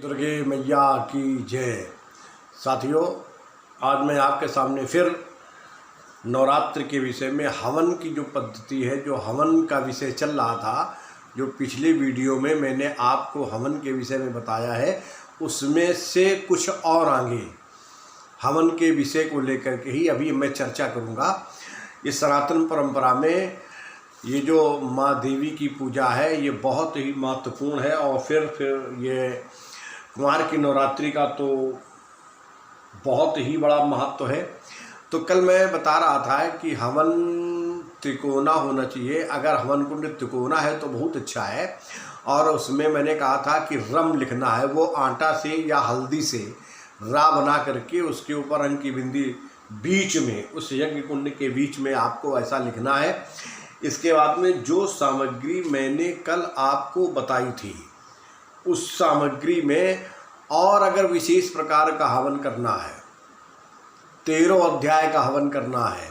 दुर्गे मैया की जय। साथियों, आज मैं आपके सामने फिर नवरात्र के विषय में हवन की जो पद्धति है, जो हवन का विषय चल रहा था, जो पिछले वीडियो में मैंने आपको हवन के विषय में बताया है, उसमें से कुछ और आगे हवन के विषय को लेकर के ही अभी मैं चर्चा करूंगा। इस सनातन परंपरा में ये जो माँ देवी की पूजा है, ये बहुत ही महत्वपूर्ण है। और फिर ये कुमार की नवरात्रि का तो बहुत ही बड़ा महत्व है। तो कल मैं बता रहा था कि हवन त्रिकोना होना चाहिए। अगर हवन कुंड त्रिकोना है तो बहुत अच्छा है। और उसमें मैंने कहा था कि रम लिखना है, वो आटा से या हल्दी से रा बना करके उसके ऊपर रंग की बिंदी बीच में, उस यज्ञ कुंड के बीच में आपको ऐसा लिखना है। इसके बाद में जो सामग्री मैंने कल आपको बताई थी, उस सामग्री में और अगर विशेष प्रकार का हवन करना है, 13 अध्याय का हवन करना है,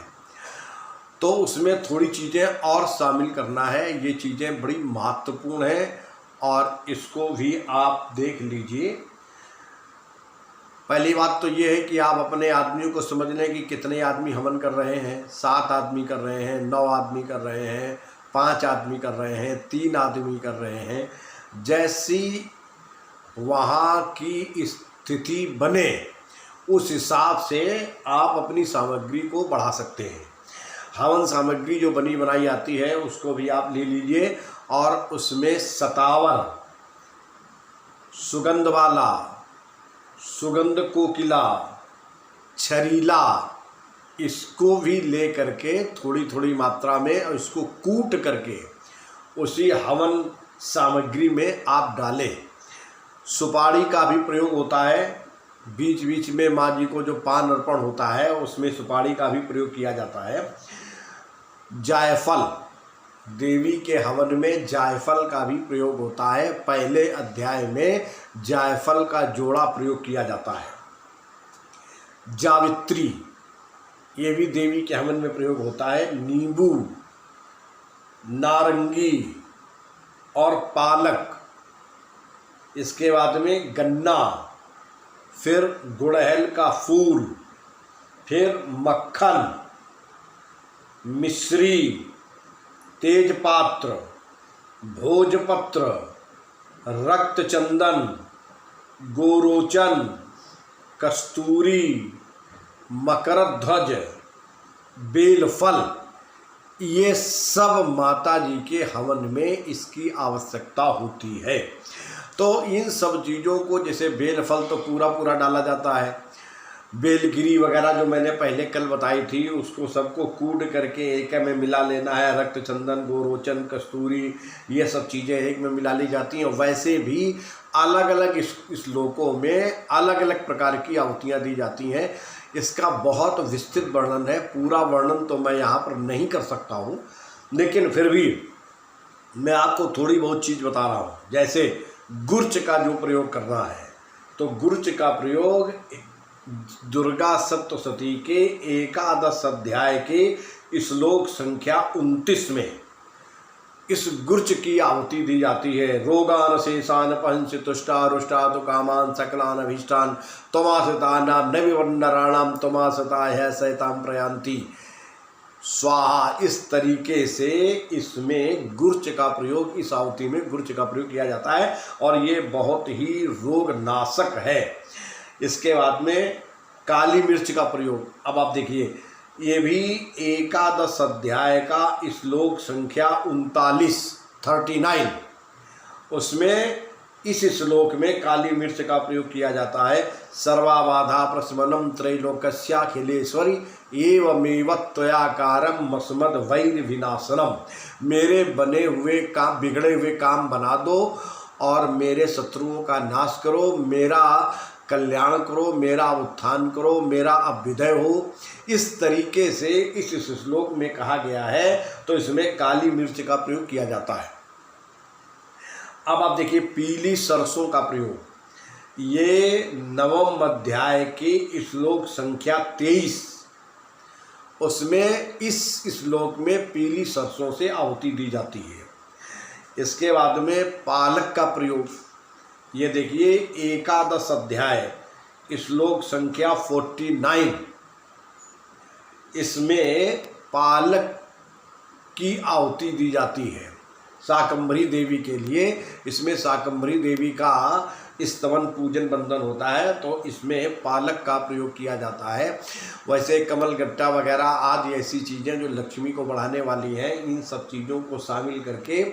तो उसमें थोड़ी चीज़ें और शामिल करना है। ये चीज़ें बड़ी महत्वपूर्ण हैं और इसको भी आप देख लीजिए। पहली बात तो ये है कि आप अपने आदमियों को समझ लें कि कितने आदमी हवन कर रहे हैं। 7 आदमी कर रहे हैं, 9 आदमी कर रहे हैं, 5 आदमी कर रहे हैं, 3 आदमी कर रहे हैं। जैसी वहाँ की स्थिति बने उस हिसाब से आप अपनी सामग्री को बढ़ा सकते हैं। हवन सामग्री जो बनी बनाई आती है उसको भी आप ले लीजिए और उसमें सतावर, सुगंध वाला, सुगंध कोकिला, छरीला, इसको भी ले करके थोड़ी थोड़ी मात्रा में और इसको कूट करके उसी हवन सामग्री में आप डालें। सुपारी का भी प्रयोग होता है। बीच बीच में माँ जी को जो पान अर्पण होता है उसमें सुपारी का भी प्रयोग किया जाता है। जायफल, देवी के हवन में जायफल का भी प्रयोग होता है। पहले अध्याय में जायफल का जोड़ा प्रयोग किया जाता है। जावित्री, ये भी देवी के हवन में प्रयोग होता है। नींबू, नारंगी और पालक, इसके बाद में गन्ना, फिर गुड़हल का फूल, फिर मक्खन, मिश्री, तेजपात्र, भोजपत्र, रक्तचंदन, गोरोचन, कस्तूरी, मकरध्वज, बेलफल, ये सब माता जी के हवन में इसकी आवश्यकता होती है। तो इन सब चीज़ों को, जैसे बेलफल तो पूरा पूरा डाला जाता है, बेलगिरी वगैरह जो मैंने पहले कल बताई थी, उसको सबको कूट करके एक में मिला लेना है। रक्तचंदन, गोरोचन, कस्तूरी, ये सब चीज़ें एक में मिला ली जाती हैं। वैसे भी अलग अलग श्लोकों में अलग अलग प्रकार की आहुतियाँ दी जाती हैं। इसका बहुत विस्तृत वर्णन है। पूरा वर्णन तो मैं यहाँ पर नहीं कर सकता हूँ, लेकिन फिर भी मैं आपको थोड़ी बहुत चीज़ बता रहा हूँ। जैसे गुर्च का जो प्रयोग करना है, तो गुर्च का प्रयोग दुर्गा सप्तशती के 11 अध्याय के श्लोक संख्या 29 में इस गुर्च की आहुति दी जाती है। रोगान शेषान पंच तुष्टा रुष्टा तो कामान सकलान अभीष्टान तमासतानाम नविवन्नराणाम तमासता है सैताम प्रयांति स्वाहा। इस तरीके से इसमें गुर्च का प्रयोग, इस आहुति में गुर्च का प्रयोग किया जाता है और ये बहुत ही रोग नाशक है। इसके बाद में काली मिर्च का प्रयोग। अब आप देखिए, ये भी 11 अध्याय का श्लोक संख्या 39, उसमें इस श्लोक में काली मिर्च का प्रयोग किया जाता है। सर्वाबाधा प्रशमनम त्रैलोक्यस्याखिलेश्वरी एवमेव त्वयाकारम मस्मद वैर विनाशनम। मेरे बने हुए काम, बिगड़े हुए काम बना दो और मेरे शत्रुओं का नाश करो, मेरा कल्याण करो, मेरा उत्थान करो, मेरा अभ्युदय हो। इस तरीके से इस श्लोक में कहा गया है। तो इसमें काली मिर्च का प्रयोग किया जाता है। अब आप देखिए, पीली सरसों का प्रयोग, ये 9वें अध्याय के श्लोक संख्या 23, उसमें इस श्लोक में पीली सरसों से आहुति दी जाती है। इसके बाद में पालक का प्रयोग, ये देखिए 11 अध्याय श्लोक संख्या 49, इसमें पालक की आहुति दी जाती है शाकंभरी देवी के लिए। इसमें शाकंभरी देवी का स्तवन पूजन बंधन होता है, तो इसमें पालक का प्रयोग किया जाता है। वैसे कमल गट्टा वगैरह आदि ऐसी चीज़ें जो लक्ष्मी को बढ़ाने वाली हैं, इन सब चीज़ों को शामिल करके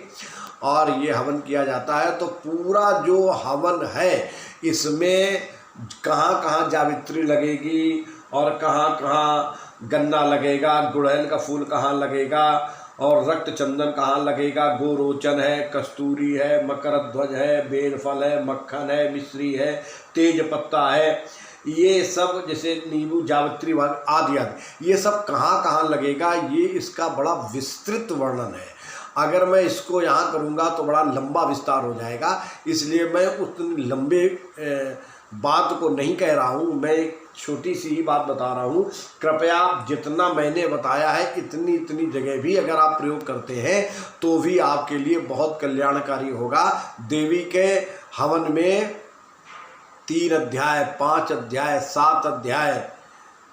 और ये हवन किया जाता है। तो पूरा जो हवन है इसमें कहाँ कहाँ जावित्री लगेगी और कहाँ कहाँ गन्ना लगेगा, गुड़हल का फूल कहाँ लगेगा और रक्त चंदन कहाँ लगेगा, गोरोचन है, कस्तूरी है, मकर ध्वज है, बेलफल है, मक्खन है, मिश्री है, तेज पत्ता है, ये सब जैसे नींबू, जावित्री आदि आदि, ये सब कहाँ कहाँ लगेगा, ये इसका बड़ा विस्तृत वर्णन है। अगर मैं इसको यहाँ करूँगा तो बड़ा लंबा विस्तार हो जाएगा, इसलिए मैं उतनी लंबे बात को नहीं कह रहा हूँ, मैं एक छोटी सी ही बात बता रहा हूँ। कृपया आप जितना मैंने बताया है इतनी जगह भी अगर आप प्रयोग करते हैं तो भी आपके लिए बहुत कल्याणकारी होगा। देवी के हवन में 3 अध्याय, 5 अध्याय, 7 अध्याय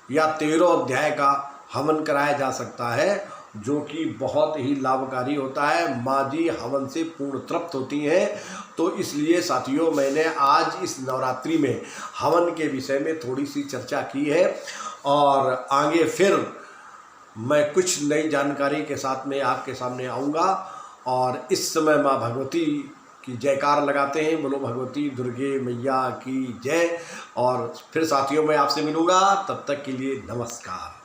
या 13 अध्याय का हवन कराया जा सकता है, जो कि बहुत ही लाभकारी होता है। माँ जी हवन से पूर्ण तृप्त होती हैं। तो इसलिए साथियों, मैंने आज इस नवरात्रि में हवन के विषय में थोड़ी सी चर्चा की है और आगे फिर मैं कुछ नई जानकारी के साथ में आपके सामने आऊँगा। और इस समय माँ भगवती की जयकार लगाते हैं, बोलो भगवती दुर्गे मैया की जय। और फिर साथियों मैं आपसे मिलूँगा, तब तक के लिए नमस्कार।